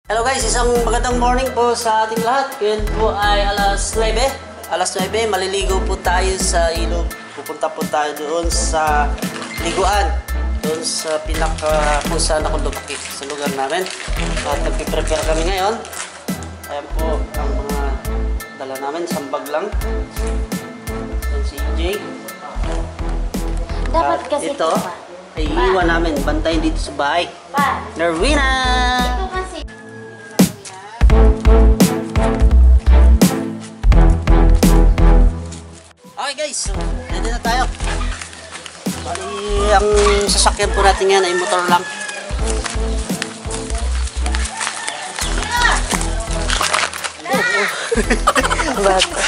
Hello guys, isang magandang morning po sa ating lahat. Ngayon po ay alas 9. Alas 9, maliligo po tayo sa ilog. Pupunta po tayo doon sa liguan. Doon sa pinaka kung saan ako lumaki sa lugar namin. At nagpiprepare kami ngayon. Ayan po ang mga dala namin, sambag lang. Doon si EJ. Dapat at kasi ito ay iiwan namin, bantayin dito sa bahay. Nervina! Ito kasi. Okay guys, so ready na tayo. Bali, ang sasakyan po natin yan ay motor lang. Bata.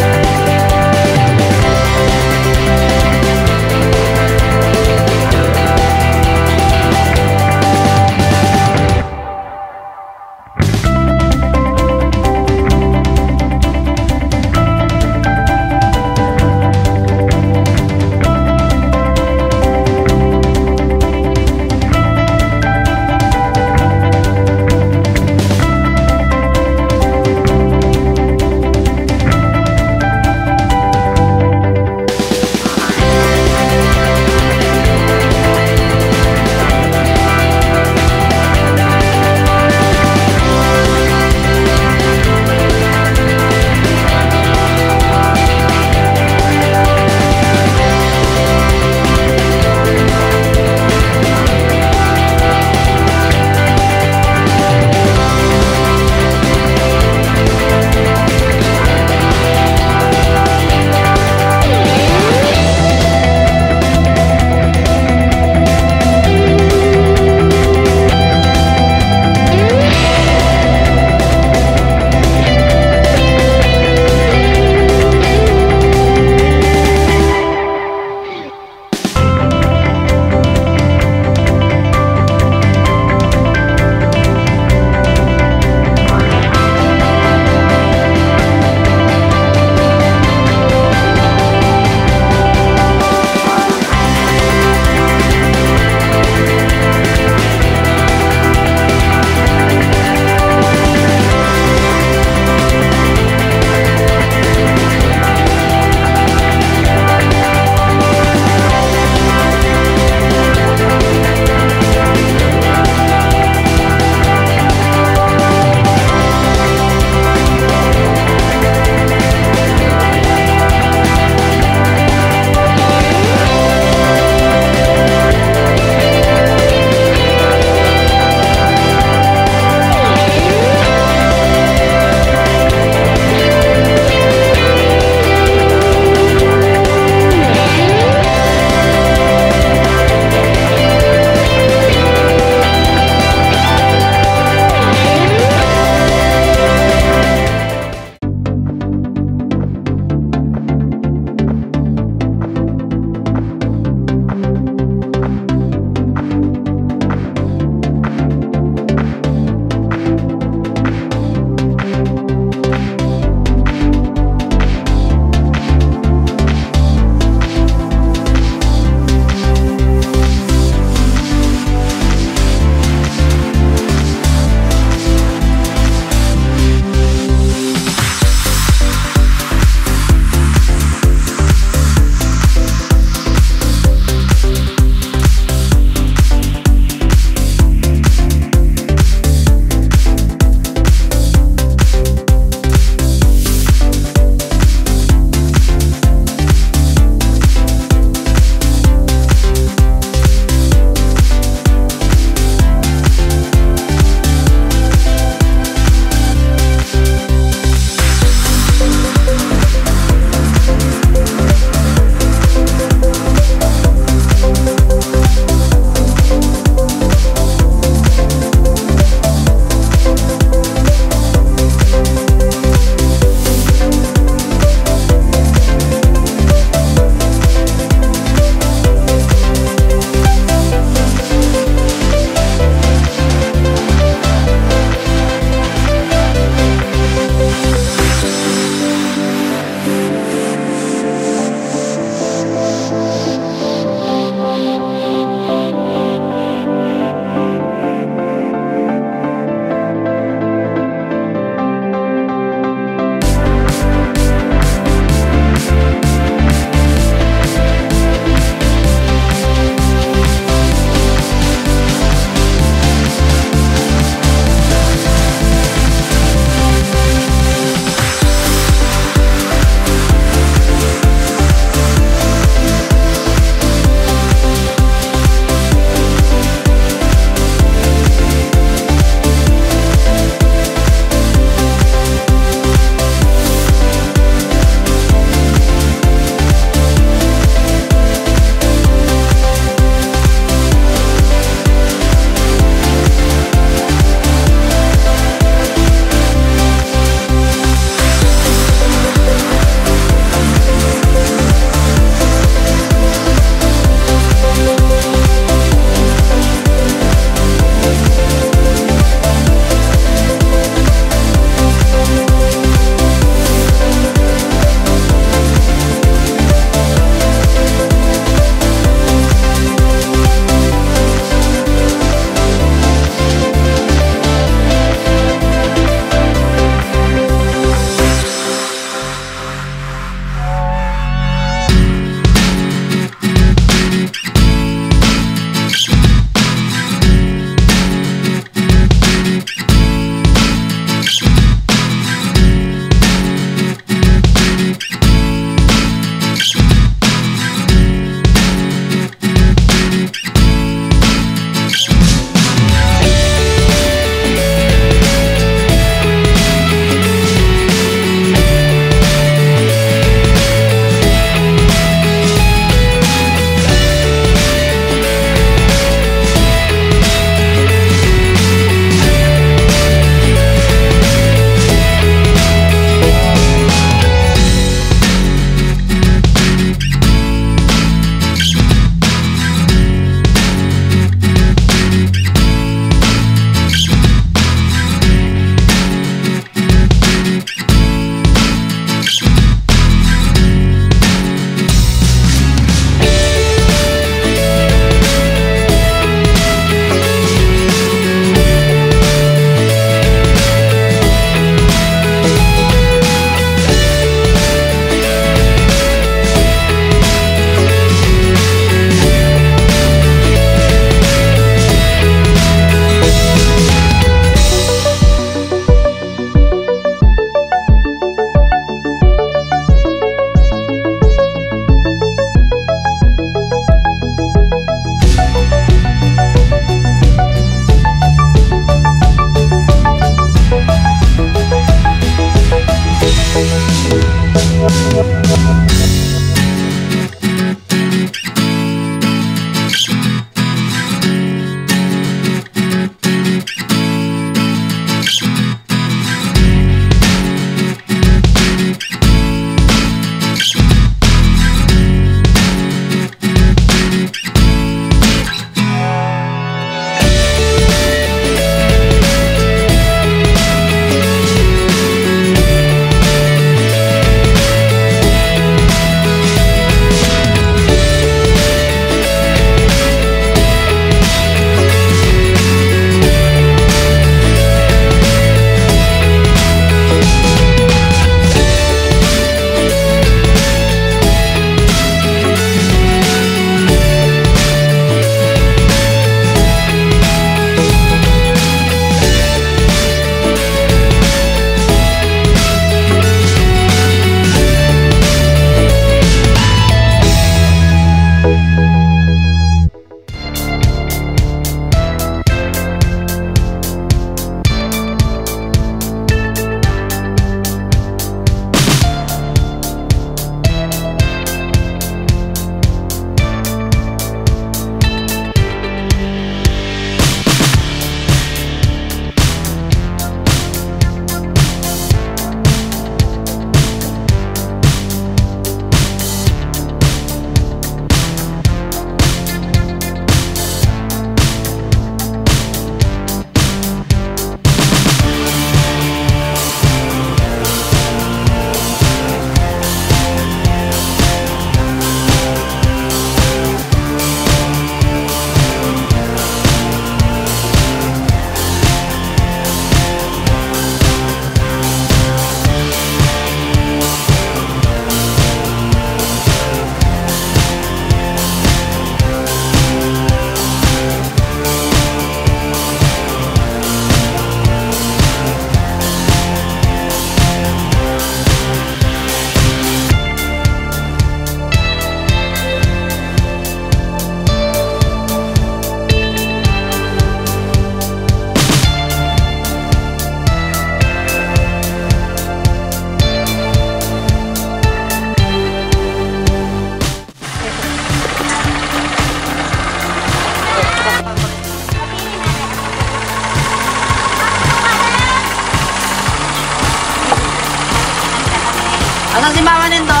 Asan si Mama Nindo?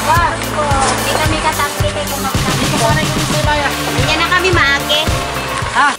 Wow, hindi kami katapos kay kumakta. Dito pa na yung tulay ah. Hindi na kami maagi. Ha?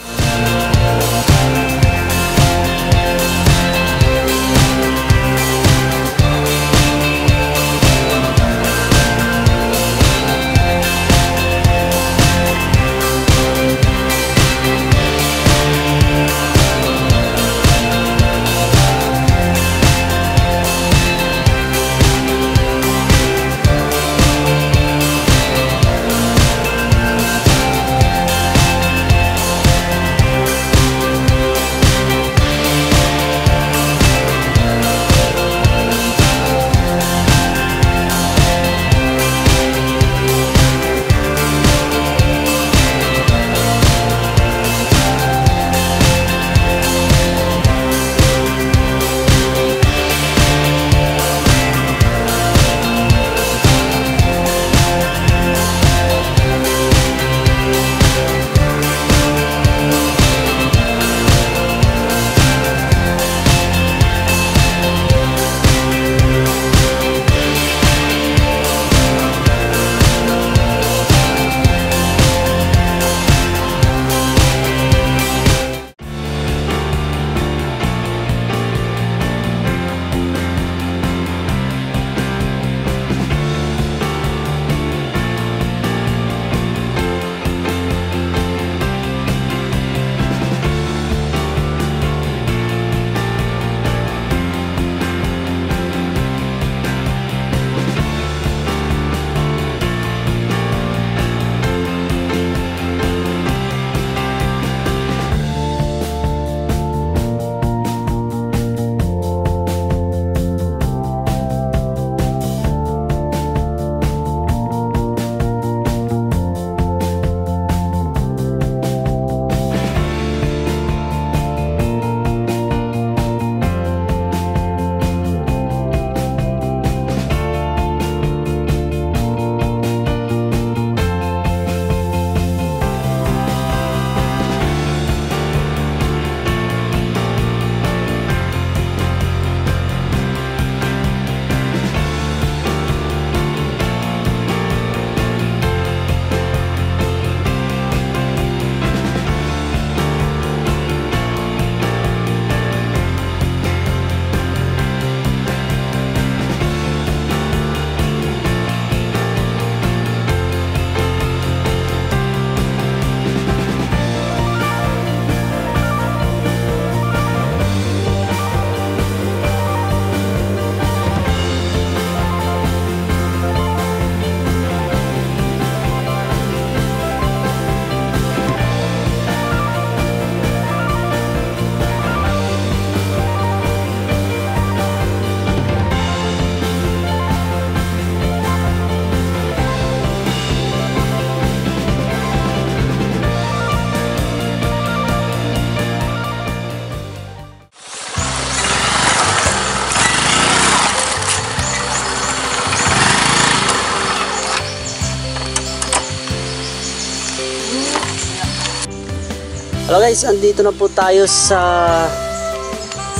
Hello guys, andito na po tayo sa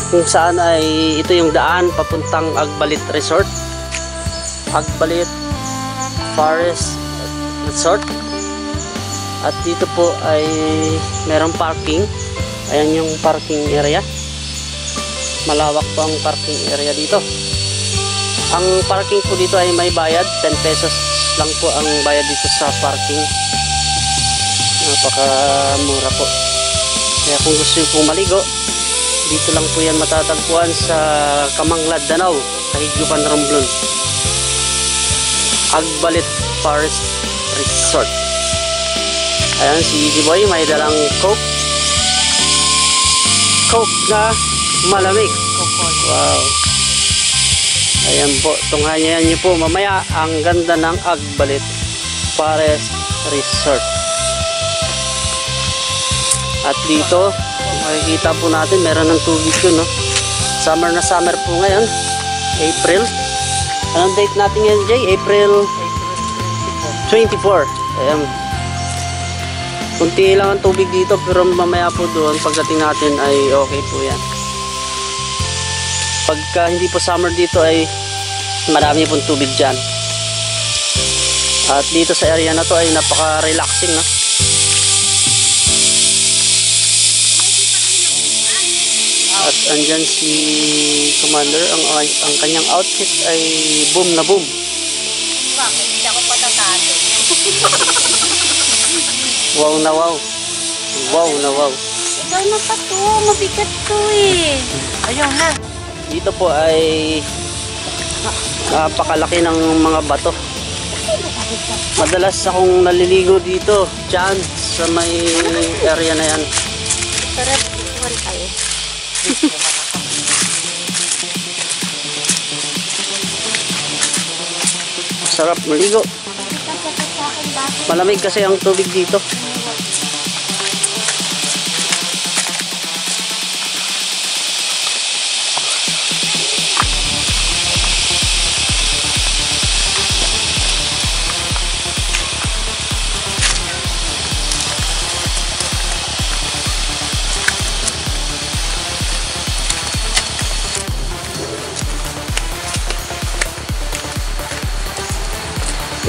kung saan ay ito yung daan papuntang Agbalit Resort, Agbalit Forest Resort. At dito po ay merong parking. Ayan yung parking area, malawak po ang parking area dito. Ang parking po dito ay may bayad, 10 pesos lang po ang bayad dito sa parking. Napakamura po. Kaya kung gusto nyo pong maligo, dito lang po yan matatagpuan sa Kamanglad, Danau, sa Higyupan, Romblon. Agbalit Forest Resort. Ayan si Easy Boy, may dalang Coke na malamig. Wow. Ayan po, tunghayan nyo po mamaya ang ganda ng Agbalit Forest Resort. At dito makikita po natin meron ng tubig yun, no? Summer na summer po ngayon, April. Anong date natin ngayon, Jay? April 24. Ayan, kunti lang ang tubig dito, pero mamaya po doon pagdating natin ay okay po yan. Pagka hindi po summer dito ay Marami pong tubig dyan. At dito sa area na to ay napaka-relaxing, no? At andyan si Commander, ang kanyang outfit ay boom na boom. Bakit? Hindi ako patatado. Wow na wow. Wow na wow. Ikaw na pa to. Mabigat to eh. Ayaw na. Dito po ay napakalaki ng mga bato. Madalas akong naliligo dito, dyan sa may area na yan. Tara, ituwan tayo. Sarap maligo. Malamig kasi ang tubig dito.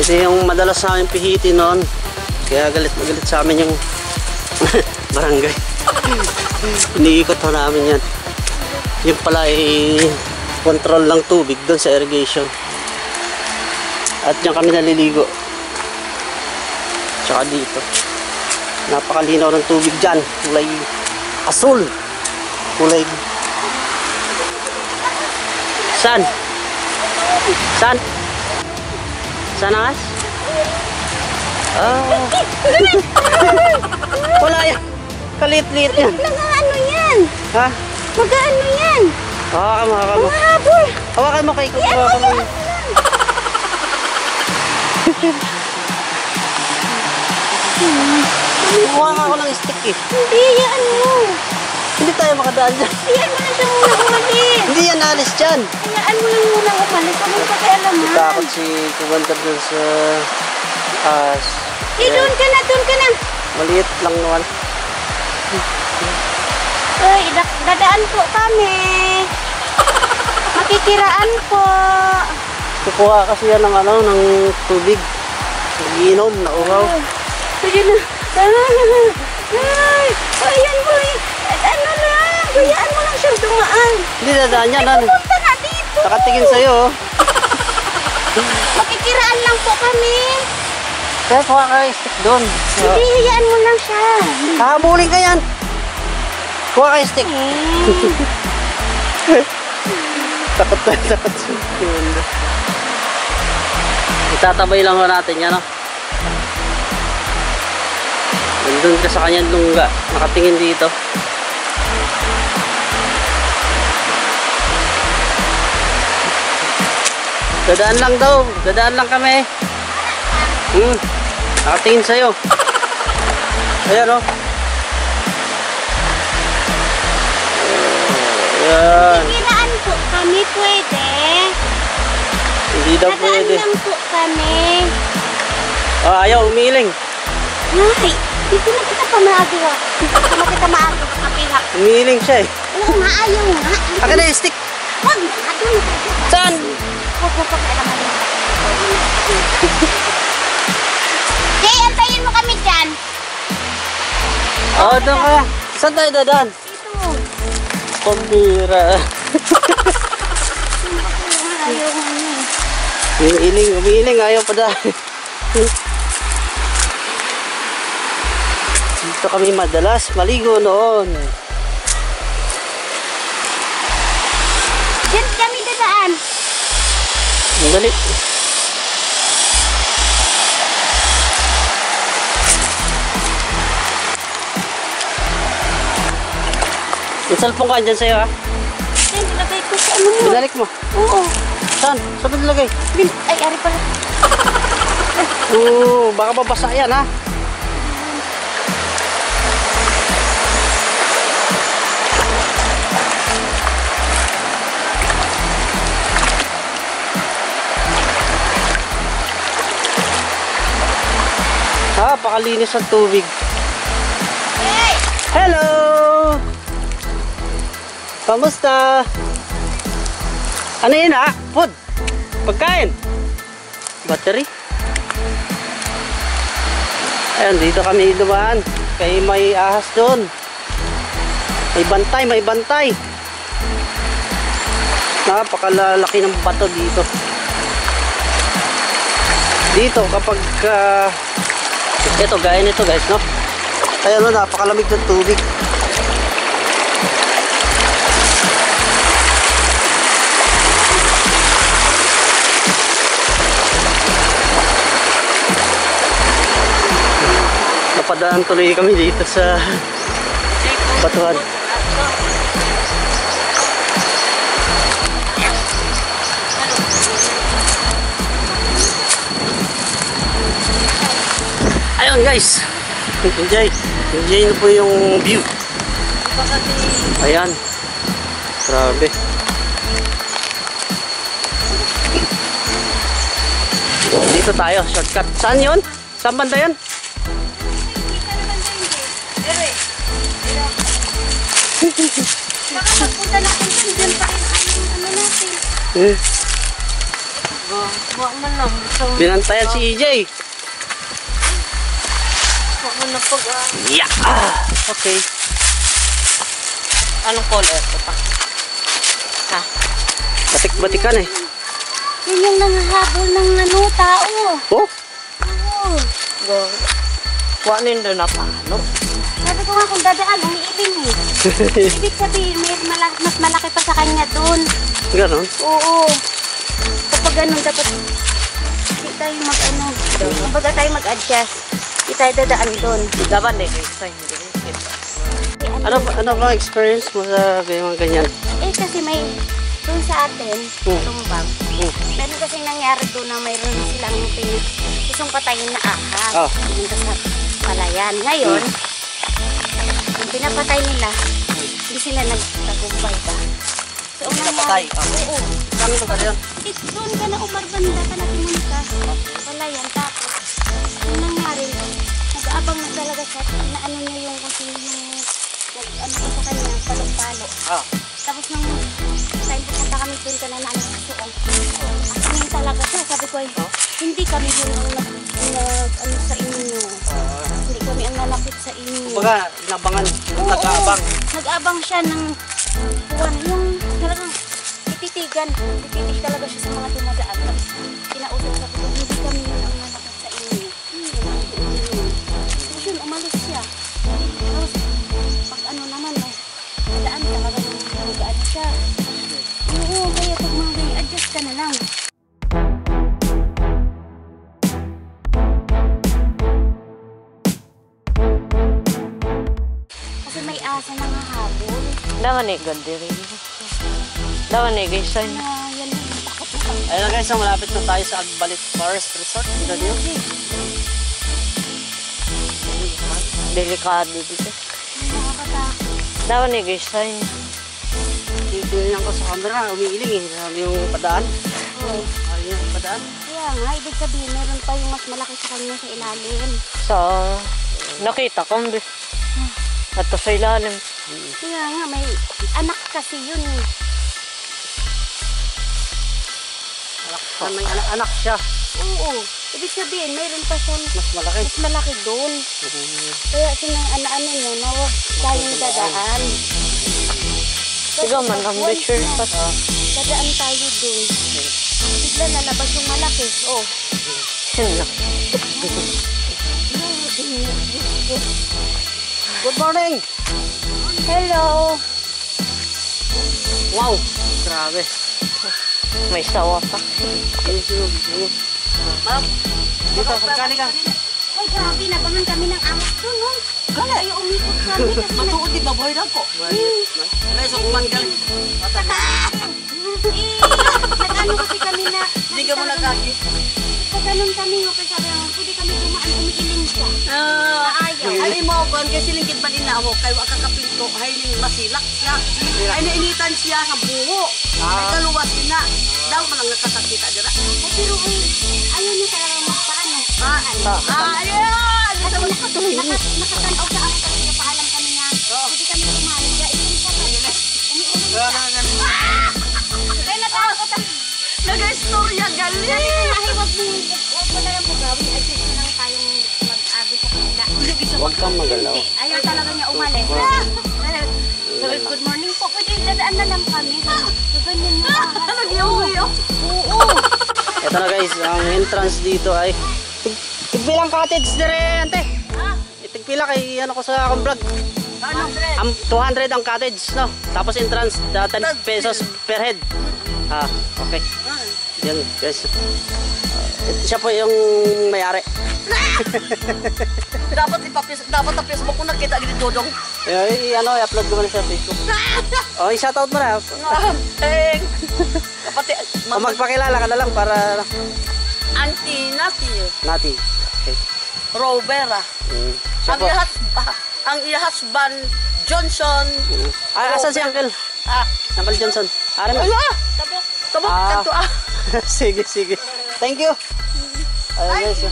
Ito yung madalas sa amin pihitin noon. Kaya galit na galit sa amin yung barangay. Iniikot ho namin yan. Yung pala ay control ng tubig doon sa irrigation. At yan kami naliligo. Tsaka dito. Napakalinaw ng tubig dyan. Kulay asul. Kulay... Saan? Saan? Saan? Ah. Wala yan. Kalit-lit yan. Nag-ano yan? Ha? Mag-ano yan? Hawakan mo, hawakan mo. Mahabol. Hawakan mo kay Kuya. Hawakan mo. Hawakan ko ng stick eh. Hindi, yan mo. Hindi tayo makadaan dyan. Hayaan mo lang siya muna umalis. Hindi yan alis dyan. Hayaan mo lang muna umalis. Huwag mong pakialaman. Takot si Commander dun sa... Doon ka na, doon ka na. Maliit lang naman. Uy, dadaan po kami. Makikiraan po. Kukuha kasi yan ng ano, ng tubig. Nagiinom, nauhaw. Ayun na. Ay, ayan mo eh. Ano lang, hayaan mo lang siyang dumaan. Hindi dadaan yan. Pupunta na dito. Nakatingin sa'yo. Makikiraan lang po kami. Kaya kuha ka yung stick doon. Hindi, hayaan mo lang siya. Habulin ka yan. Kuha ka yung stick. Takot na takot. Itatabay lang ho natin yan. No? Nandun ka sa kanyang lungga. Nakatingin dito. Dadaan lang daw. Dadaan lang kami. Nakatingin sa'yo. Ayan o. Ayan. Makikiraan po kami, pwede. Hindi daw pwede. Dadaan lang po kami. Ayaw, umiiling. Nay, dito na kita pamagawa. Dito na kita maagawa kapila. Umiiling siya eh. Oo nga, ayaw nga. Akin na yung stick. Wag na, doon na. Saan? Huwag mo pakialaman mo. Jay, antayin mo kami dyan. Doon ka. Saan tayo dadaan? Dito. Pambira. Ayaw nga niya. Umiiling. Ayaw pa dahil. Dito kami madalas maligo noon. Diyan kami dadaan. Dali. Yung cellphone ka dyan sa'yo ha? Diyan, ilagay ko sa ano mo. Binalik mo. Oo. Saan? Saan ba nilagay? Ay, ari pala. Baka babasa yan ha? Pakalinis ang tubig. Hey! Hello! Kamusta? Ano yun ha? Food? Pagkain. Battery. Ayan, dito kami dumaan. Kaya may ahas doon. May bantay, may bantay. Napakalalaki ng bato dito. Dito kapag ito, gaya nito guys, no? Ayan, no, napakalamig ng tubig. Napadaan tuloy kami dito sa batuhan. Ayun guys, enjoy nyo po yung view. Ayan, grabe. Dito tayo, shortcut. Saan yun? Saan banda yun? Baka magpunta natin dyan pa rin ano natin. Huwag man lang. Binantayan si EJ. Huwag man lang pag... Yeah! Okay. Anong color? Ito pa. Ha? Batik-batikan eh. Yun yung nangahabol ng ano, tao. Oh? Oo. Kuha nila na paano? Sabi ko nga kung dadaan, umiiling eh. Ibig sabihin, mas malaki pa sa kanya dun. Ganon? Oo. Kapag ganun, dapat hindi tayo mag-ano. Kapag tayo mag-adjust, hindi tayo dadaan dun. Dapat eh, sa hindi. Ano ba experience mo sa mga ganyan? Eh kasi may, dun sa atin, tumbang. Meron kasing nangyari doon na mayroon silang gustong patayin na ahas. Pumunta sa palayan. Ngayon, yung pinapatay nila, hindi sila nagtagumpay ba? So, ang Pinapatay? nangyari, oo. Saan ito ba yun? Doon ka na umarbanda ka na pumunta. Palayan. Tapos, yung nangyari, nag-aabang na talaga siya. Inaano niya yung kasi yung nag-ano ko sa kanya, palong-palo. Tapos nung time pupunta kami doon ka na nanasusuan. Asingin talaga siya. Sabi ko ay, hindi kami yung ano sa inyo. Hindi kami ang nalapit sa inyo. Kumbaga, inabangan, nag-aabang. Nag-abang siya ng buwan. Yung talagang tititigan. Tititig talaga siya sa mga dumadaan. Tapos kinausap sa ko, hindi kami yung ang nalapit sa inyo. Tapos yun, umalis siya. Tapos, pag ano naman, daan talaga ng magaan siya. Oo, kaya pag mga ganyan, adjust ka na lang. Kasi may asa na nga habol. Daman eh, ganda rin. Daman eh, guys. Na yan yung takot na kami. Ayun na guys, malapit na tayo sa Agbalit Forest Resort. Dito nyo. Delikado dito. Nakakatakot. Daman eh, guys. Titingnan ko sa camera, umiiling eh. Sabi yung padaan. Oo. Ayun yung padaan. Kaya nga, ibig sabihin, meron pa yung mas malaki sa kanya sa ilalim. So, nakita ko. At sa ilalim. Kaya nga, may anak kasi yun eh. May anak siya. Oo. Ibig sabihin, mayroon pa siyang Mas malaki. mas malaki doon. Kaya ano niya, na huwag tayong dadaan. Sigaw man, ang sure pa. Dadaan tayo doon. Bigla nalabas yung malaki. Oh. Yun lang. Good morning! Hello. Wow! Grabe. May sawa pa. Ma'am, dito, halika ka. Ay, grabe, nabangan kami ng ahas doon. Oh. Kaya umikot kami kasi Matuod di ba, boy na ko? May sukuman ka. nag-ano kasi kami na... Hindi ka mo nagkaki. Pagkanon kami, okay, sabi naman, pwede kami dumaan, umiiling siya. Ayaw. Ay mo kon kasi lingkid pa din ako kay wa ka kapinto hay ning masilak siya. Ay nainitan siya nga buho. Ay kaluwas na. Daw man nga kasakita dira. Pero ayaw niya talaga magpaano. Ayun! Nakatanaw sa ako kasi napaalam kami na pwede kami dumaan. Kaya iling siya. Umiiling siya. Kaya natakot ako. Nag-story Kuya, galing. Ay, wag mo na lang po gawin. Adjust na lang tayong mag-abi sa kanila. Huwag kang magalaw. Hindi, ayaw talaga niya umalis. Sabi, good morning po. Pwede dadaan na lang kami. So, ganyan yung ahas. Nag-iuwi ako. Oo. Ito na guys, ang entrance dito ay tigbilang cottage dire, ante. Tigpila kay ano ko sa akong vlog. Ano? 200 ang cottage, no? Tapos entrance, 10 pesos per head. Ah, okay. Yan guys. Siya po yung may-ari. Dapat ang Facebook ko nakita gini Dodong. I-upload ko muna sa Facebook. Oh, i-shoutout mo na. Dapat O magpakilala ka na lang para Auntie Nati. Okay. Robera. Siya po. Ang husband Johnson. Asan si Uncle? Uncle Johnson. Ari mo. Tabok Ah. kanto Sige. Thank you. Ayun guys.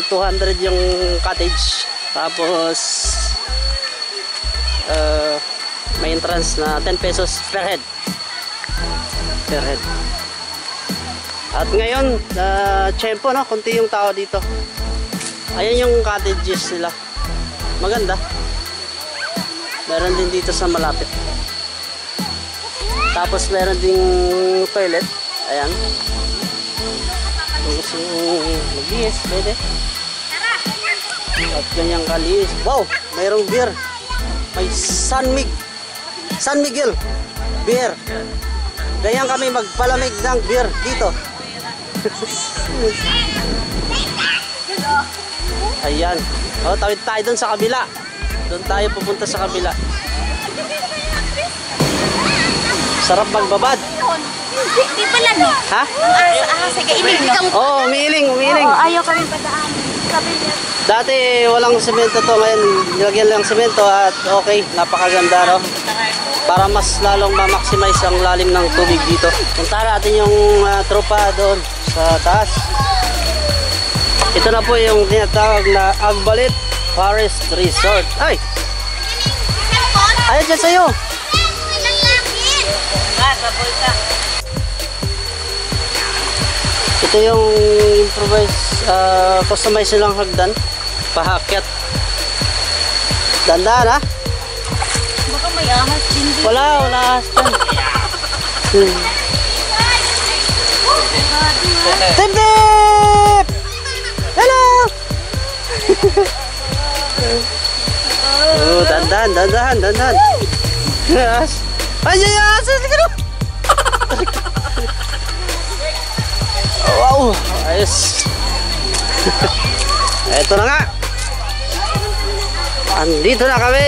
200 yung cottage. Tapos may entrance na 10 pesos per head. At ngayon, tiyempo, no? Kunti yung tao dito. Ayan yung cottages nila. Maganda. Meron din dito sa malapit. Tapos meron ding toilet. Ayan. Kung gusto nyo mag-iis, pwede. At ganyang kalinis. Wow! Mayroong beer. May San Miguel beer. Ganyan kami magpalamig ng beer dito. Ayan. O, tawid tayo dun sa kabila. Doon tayo pupunta sa kabila. Sarap magbabad. Di pala, no? Ha? Sige, inig ka mo. Oo, umiiling. Oo, ayaw kami padaan. Sabi niya, Dati walang semento to, ngayon nilagyan lang semento at okay, napakaganda, no? Para mas lalong ma-maximize ang lalim ng tubig dito. Punta natin yung tropa doon sa taas. Ito na po yung tinatawag na Agbalit Forest Resort. Ay! Ayun dyan sa'yo! Ito yung improvise, customize nilang hagdan. Pahakyat. Dandan, ha? baka may ahas din. Wala ahas dyan. Tip tip! Hello! Oh, dandan. Yes. Ay, sige. Wow, ayos. Ito na nga. Andito na kami.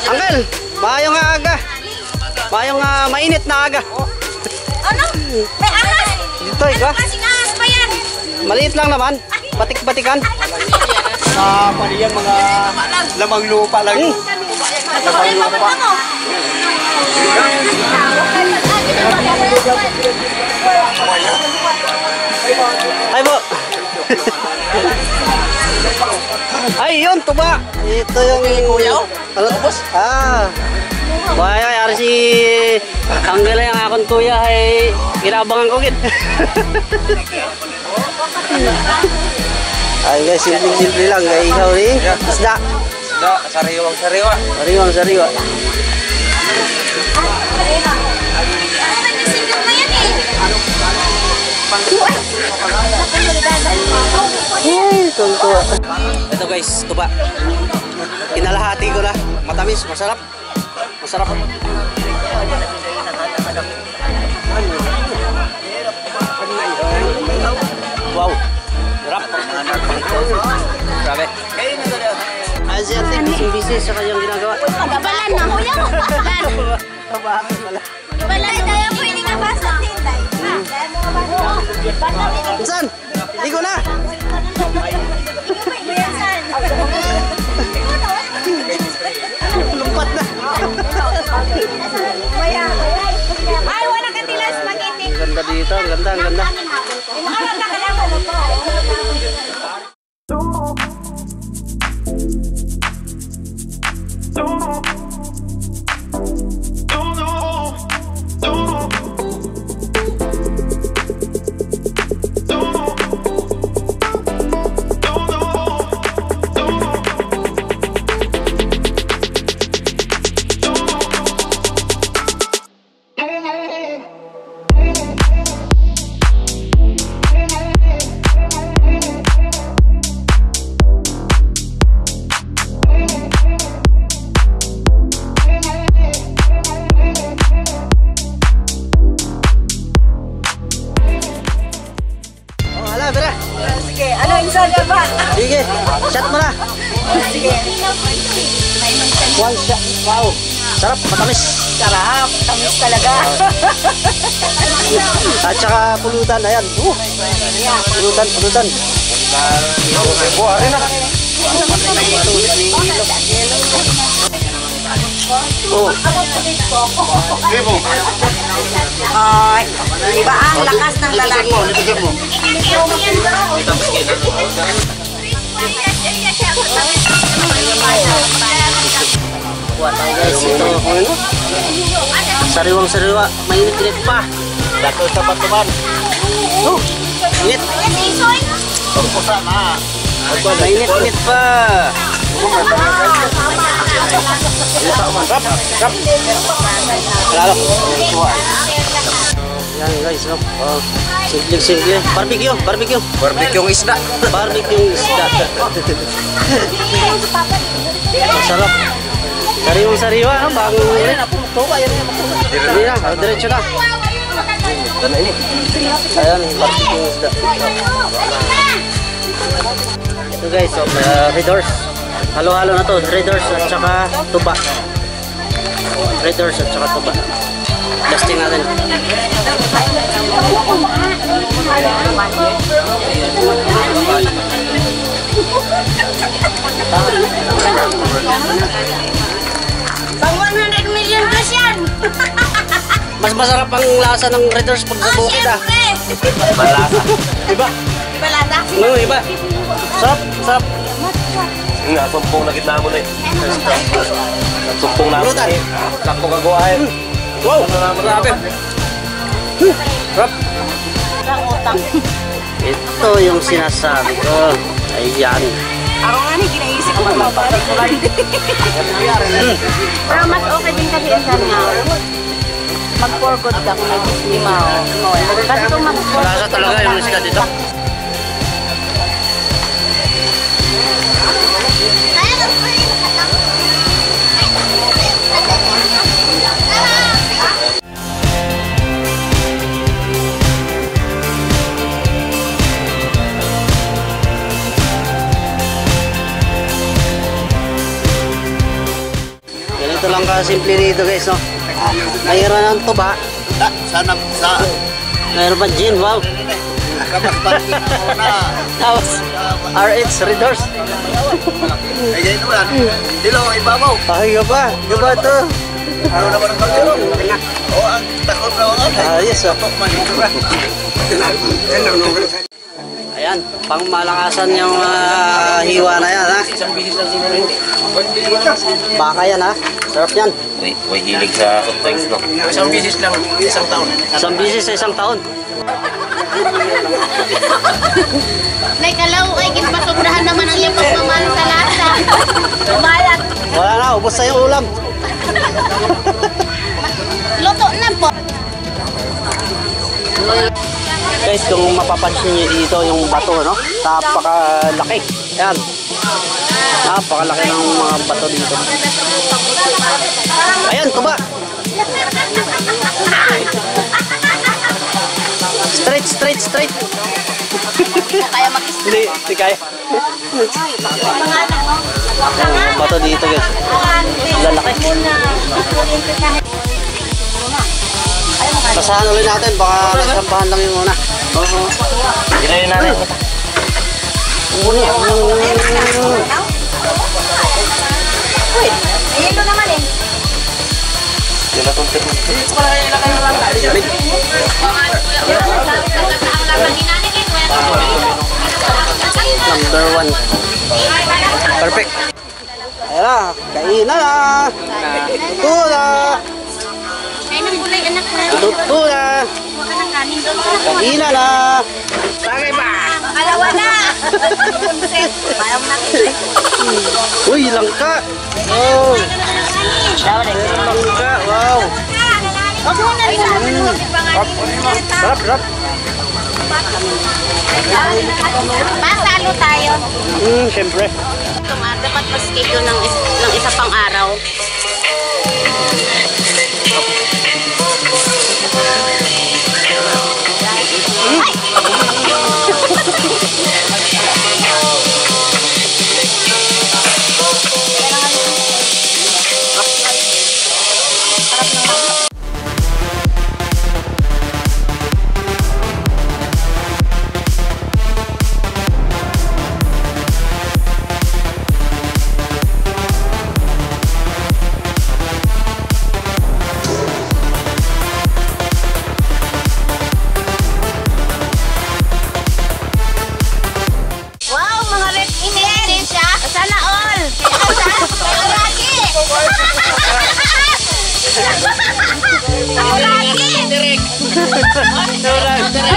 Uncle, bayong aga. Bayong mainit na aga. Ano? May ahas? Dito, ikaw. Kasing ahas pa yan. Maliit lang naman. Batik-batikan. Paniyang mga lamang lupa lang. Lamang lupa. Ay po. Ay, yun, tuba. Ito yung kuya. Ano? Baya, yari si Angela yung akong kuya ay kinabangan ko git. Ay guys, simple lang. Ay, ikaw rin. Isda. Sariwang-sariwa. Sariwa. Tuntua. Ito guys, tuba. Kinalahati ko na. Matamis, masarap. Wow. Sarap. Grabe. Asiatic, busy sa kanyang ginagawa. Gabalan na. Kuya mo, gabalan. Kabahan pala. Gabalan tayo po, hindi nga basa. Tinday. Kaya mo nga basa. Saan? Hindi ko na. Lumpat na. Ay, wala ka tila spaghetti. Ang ganda dito, ang ganda. one shot. Wow. Sarap, matamis. Sarap, tamis talaga. At saka pulutan, ayan. Pulutan, pulutan. Oh. Ay, iba ang lakas ng lalaki. Kuha tayo guys, ito. Sariwang-sariwa, mainit-init pa. Dato sa patuman. Oh, init. Mainit-init pa. Rap. Lalo. Yan guys, no? Simple. Barbecue. Barbecue ng isda. Barbecue isda. Sarap. Sariwang-sariwa, no? Bago ulit. Hindi na, diretso na. Ayan, barbecue isda. Ito guys, Red Horse. Halo-halo na to, Red Horse at saka tuba. Red Horse at saka tuba. Dusting natin. Pang 100 million plus yan! Mas masarap ang lasa ng Red Horse pag sa bukid ah. Malasa. Iba? Iba lata? No, iba. Sarap. Nga, sumpong na gitna mo na eh. Sumpong na mo na eh. Sakto kagawain. Wow, grabe. Sarap. Ito yung sinasabi ko. Ayan. Ako nga rin, ginaisip ko magpapatay ko lang. Pero mas okay din kasi insan nga. Mag-forgot ka kung nag-islimaw. Kasi kung Malasa talaga yung isda dito. Ganito lang kasimple dito guys, no? Mayroon ng tuba. Sana sa... Mayroon pa gin, wow. Kapag-bakit na muna. Tapos, RH, Red Horse. Ay, ganito yan. Dilo, ibabaw. Ay, gaba ito. Ano naman ang pagkiro? O, ang takot na wala. Ayos, oh. Tok manito na. Ayan, pang malakasan yung hiwa na yan, ha? Baka yan, ha? Sarap yan. May hilig sa sometimes, no? Isang bisis lang, isang taon. Isang bisis sa isang taon. like alaw ay ginpasobrahan naman ang iyong pagmamahal sa lasa. Kumayat. Wala na, ubos na yung ulam. Luto na po. Guys, kung mapapansin nyo dito yung bato, no? Napakalaki. Ayan. Napakalaki ng mga bato dito. Ayan, tuba. Straight. Kaya mag-isip. Hindi kaya. Mga anak mo. Yung bato dito, guys. Lalaki. Sasahan ulit natin, baka nasampahan lang yung una. Ginayin natin. Ayun naman eh. Yun na itong tip. Number 1. Perfect. Ayan na, kainan na. Tuto na. Kaya nang gulay anak na. Tuto na. Huwag ka ng kanin doon. Kainan na. Tagay ba? Kalawa na. Parang nakita. Uy, langka. Oh. Langka, wow. Huwag mo na rin. Sarap. Pasalo tayo. Siyempre. Dapat pa-schedule ng isa pang araw.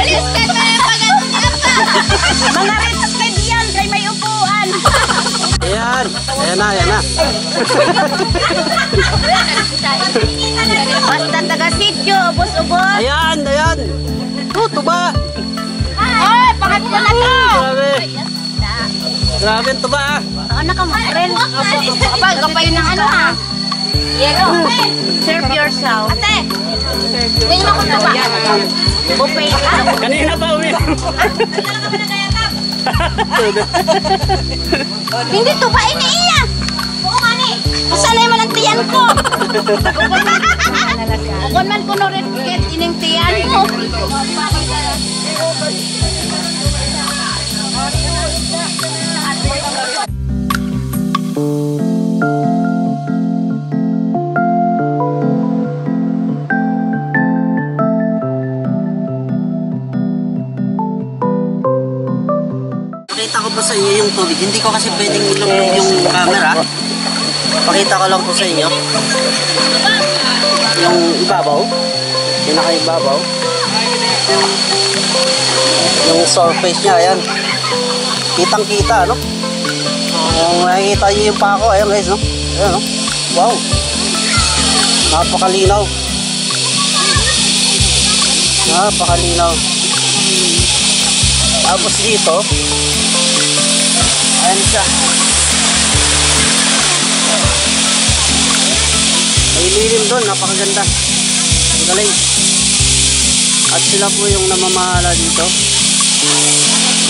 Alis ka na mga rich kid yan, kay may upuan. Ayan. Ayan na, ayan na. Basta taga-sityo, ubos-ubos. Ayan, ayan. Tuba. Ay, pangatlo na to. Grabe. Grabe ang tuba ah. Ano ka mo, friend? Kapag kapay ng ano ha? Yero. Serve yourself. Ate, tingin mo kung tuba. Buffet. Kanina pa uminom. Hindi tuba, iniiya. Oo nga ni. Masanay mo ng tiyan ko. Kung man ko no replicate ining tiyan mo. Pakita ko po sa inyo yung tubig. Hindi ko kasi pwedeng ilong yung camera. Pakita ko lang po sa inyo. Yung ibabaw. Pinaka-ibabaw. Yung surface niya, ayan. Kitang-kita, no? Kung nakikita nyo yung pako, ayan guys, no? Ayan, no? Wow! Napakalinaw. Napakalinaw. Tapos dito, ayan siya. May lilim doon, napakaganda. Ang galing. At sila po yung namamahala dito.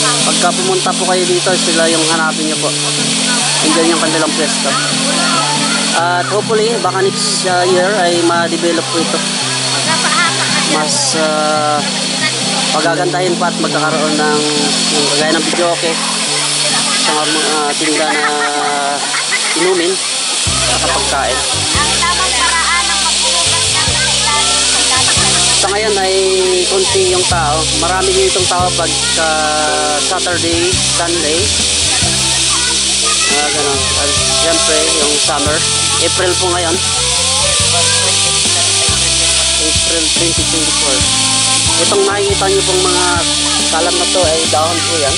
Pagka pumunta po kayo dito, sila yung hanapin nyo po. Andiyan yung kanilang pwesto. At hopefully, baka next year ay ma-develop po ito. Mas pagagandahin pa at magkakaroon ng kagaya ng videoke sa mga tinda na inumin at pagkain. Sa ngayon ay konti yung tao. Marami din itong tao pagka Saturday, Sunday. Ganun. At siyempre yung summer. April po ngayon. April 2024. Itong makikita nyo pong mga kalam na to ay dahon po yan.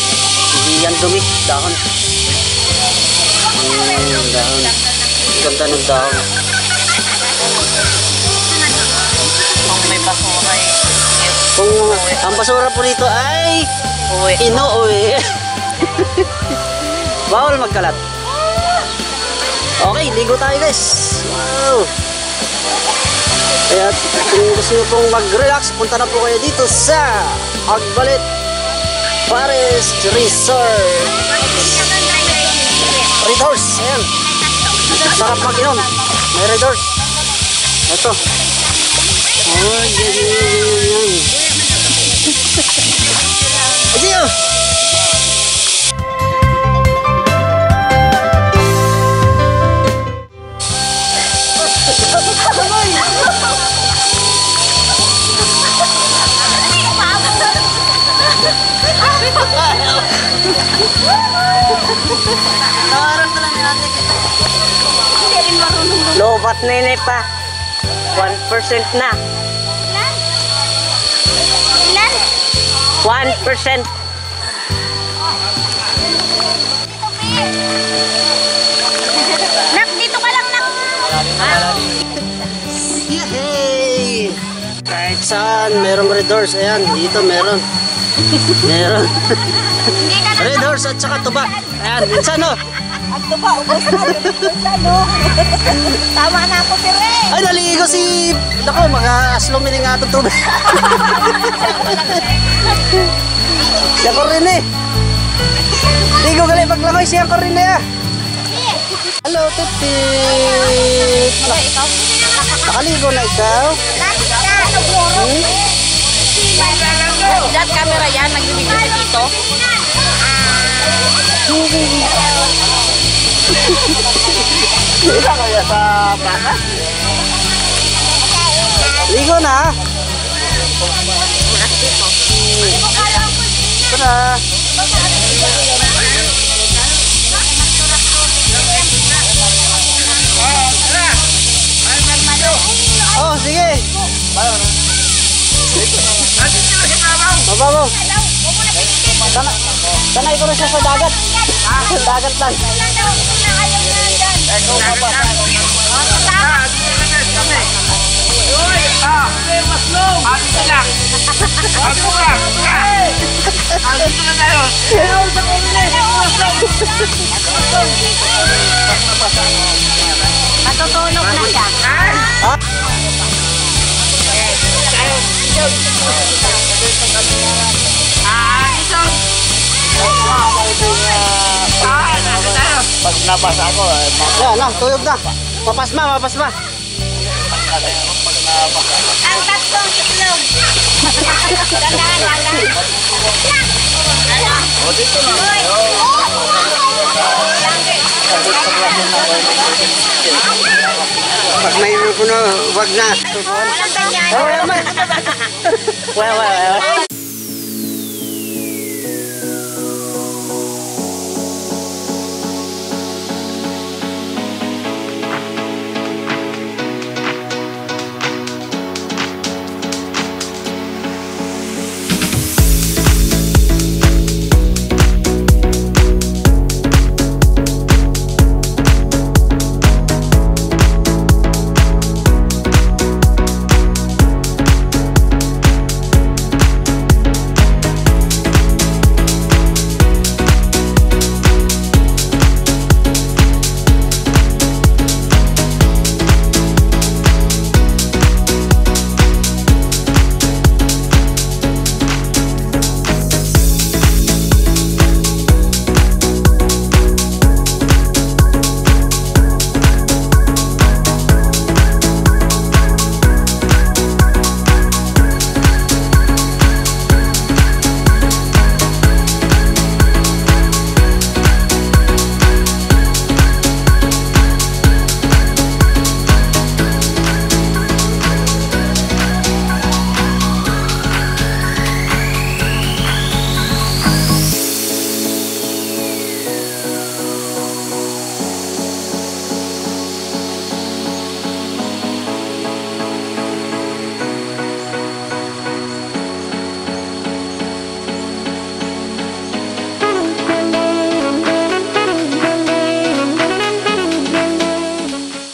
Hindi yan dumi, dahon. Dahon. Ganda ng dahon. Kung may basura eh. Kung ang basura po rito ay inuuwi. Bawal magkalat. Okay, ligo tayo guys. Wow. Kaya kung gusto nyo pong mag-relax, punta na po kayo dito sa Agbalit Forest Resort. Red Horse, ayan. Sarap mag-inom. May Red Horse. Ito. Oh, yan. Adiyo! Lobat nene pa. 1% na. Ilan? 1%. Nak, dito ka lang, nak. Yay! Kahit saan, merong Red Horse. Ayan, dito meron. Meron. Hindi ka na. Red Horse at saka tuba. Ayan, minsan no. Ang tuba, ubos na. Tama na ako, Pire. Ay, naligo si... Naku, mga aslumini nga ito tubig. Yan ko rin eh. Ligo gali paglangoy siya ko rin eh. Hello, Tipit. Ikaw? Nakaligo na ikaw? That camera yan, nagbibigay sa dito. Isa kaya sa baka? Ligo na. Ito na. Mababaw. Sanay ko na siya sa dagat. Sa dagat lang. Matutulog na siya. Pag nabasa ako, yan na, tuyog na. Mapasma, mapasma. Ang tatlong itlog. Dandahan, dandahan. Pag may ko na, wag na. Walang ganyan. Wala, wala.